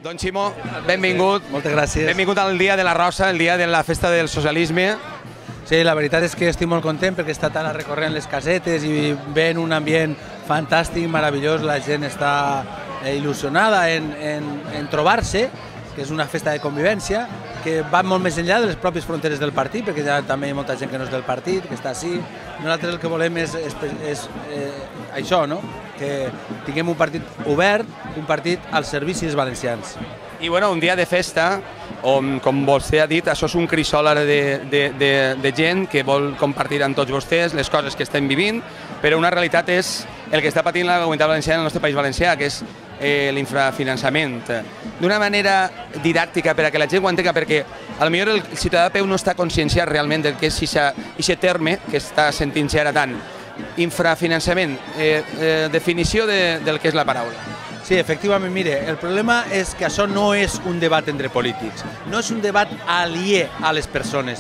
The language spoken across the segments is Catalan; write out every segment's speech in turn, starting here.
Don Ximo, benvingut. Moltes gràcies. Benvingut al Dia de la Rosa, el dia de la festa del socialisme. Sí, la veritat és que estic molt content perquè està tant recorrent les casetes i veient un ambient fantàstic, meravellós, la gent està il·lusionada en trobar-se, que és una festa de convivència, que va molt més enllà de les pròpies fronteres del partit, perquè hi ha també molta gent que no és del partit, que està així. Nosaltres el que volem és això, no? Que tinguem un partit obert, un partit al servici dels valencians. I bueno, un dia de festa, on, com vostè ha dit, això és un crisol ara de gent que vol compartir amb tots vostès les coses que estem vivint, però una realitat és el que està patint la Comunitat Valenciana en el nostre País Valencià, que és l'infrafinançament. D'una manera didàctica per a que la gent ho entenga, perquè potser el ciutadà de peu no està conscienciat realment del que és aquest terme que està sentint-se ara tant. Infrafinançament, definició del que és la paraula. Sí, efectivament, mire, el problema és que això no és un debat entre polítics, no és un debat aliè a les persones.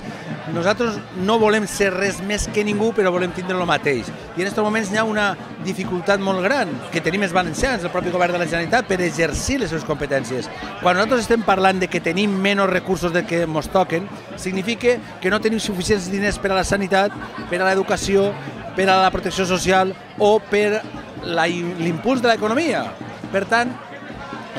Nosaltres no volem ser res més que ningú, però volem tindre el mateix. I en aquests moments hi ha una dificultat molt gran que tenim els valencians, el propi govern de la Generalitat, per exercir les seves competències. Quan nosaltres estem parlant de que tenim menys recursos del que ens toquen, significa que no tenim suficients diners per a la sanitat, per a l'educació, per a la protecció social o per l'impuls de l'economia. Per tant,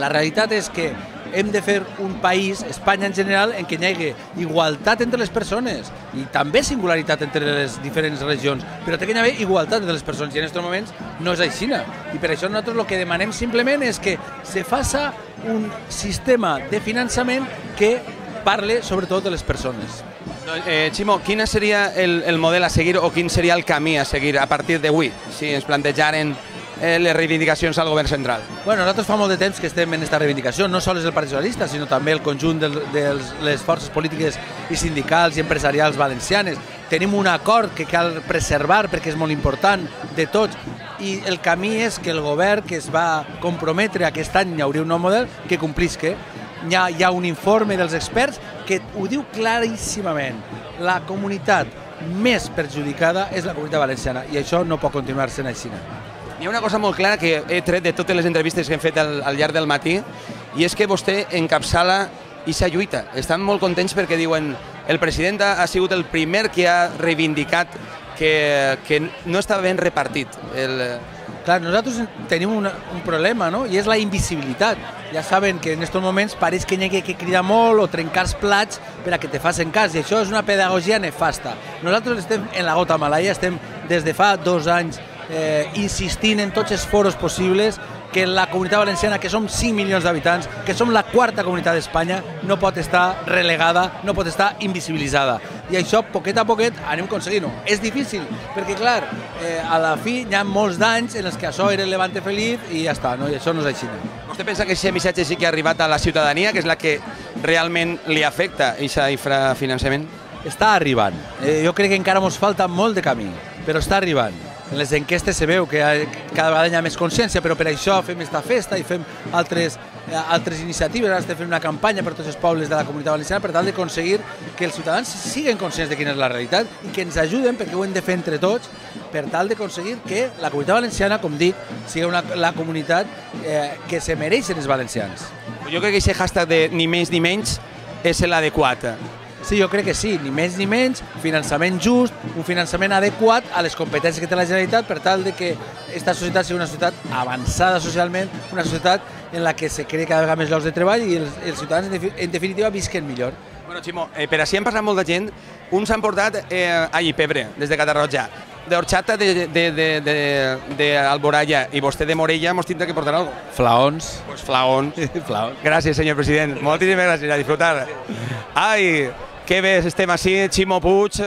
la realitat és que hem de fer un país, Espanya en general, en què hi hagi igualtat entre les persones i també singularitat entre les diferents regions, però té que haver igualtat entre les persones i en aquests moments no és així. I per això nosaltres el que demanem simplement és que se faça un sistema de finançament que parle sobretot de les persones. Ximo, quin seria el model a seguir o quin seria el camí a seguir a partir d'avui, si ens plantejaren les reivindicacions al govern central? Bueno, nosaltres fa molt de temps que estem en aquesta reivindicació, no sols el Partit Socialista, sinó també el conjunt de les forces polítiques i sindicals i empresarials valencianes. Tenim un acord que cal preservar perquè és molt important de tots i el camí és que el govern que es va comprometre aquest any hi hauria un nou model que complisca. Hi ha un informe dels experts que ho diu claríssimament. La comunitat més perjudicada és la comunitat valenciana i això no pot continuar sent així. Hi ha una cosa molt clara que he tret de totes les entrevistes que hem fet al llarg del matí i és que vostè encapçala aquesta lluita. Estan molt contents perquè diuen el president ha sigut el primer que ha reivindicat que no estava ben repartit. Clar, nosaltres tenim un problema, no? I és la invisibilitat. Ja saben que en aquests moments pareix que hi ha que cridar molt o trencar els plats per a que te facin cas i això és una pedagogia nefasta. Nosaltres estem en la gota malaia, estem des de fa 2 anys insistint en tots els foros possibles que la comunitat valenciana, que som 5 milions d'habitants, que som la 4ª comunitat d'Espanya, no pot estar relegada, no pot estar invisibilitzada. I això, poquet a poquet, anem aconseguint-ho. És difícil, perquè, clar, a la fi hi ha molts d'anys en els que això era el Levante feliç i ja està, no? I això no és així. Vostè pensa que aquest missatge sí que ha arribat a la ciutadania, que és la que realment li afecta aquest infrafinançament? Està arribant. Jo crec que encara ens falta molt de camí, però està arribant. En les enquestes se veu que cada vegada hi ha més consciència, però per això fem esta festa i fem altres iniciatives. Ara estem fent una campanya per tots els pobles de la comunitat valenciana per tal d'aconseguir que els ciutadans siguin conscients de quina és la realitat i que ens ajuden, perquè ho hem de fer entre tots, per tal d'aconseguir que la comunitat valenciana, com dic, sigui la comunitat que se mereixen els valencians. Jo crec que aquest hashtag de ni més ni menys és l'adequat. Sí, jo crec que sí, ni més ni menys, finançament just, un finançament adequat a les competències que té la Generalitat per tal de que aquesta societat sigui una societat avançada socialment, una societat en la que se cree cada vegada més llocs de treball i els ciutadans, en definitiva, visquen millor. Bueno, Ximo, per així han passat molta gent. Uns han portat pebre, des de Catarroja, d'Orxata d'Alboraya i vostè de Morella mos tindrà que portar alguna cosa. Flaons. Pues flaons. Flaons. Gràcies, senyor president. Moltíssimes gràcies. A disfrutar. Ai, que bé estem així, Ximo Puig.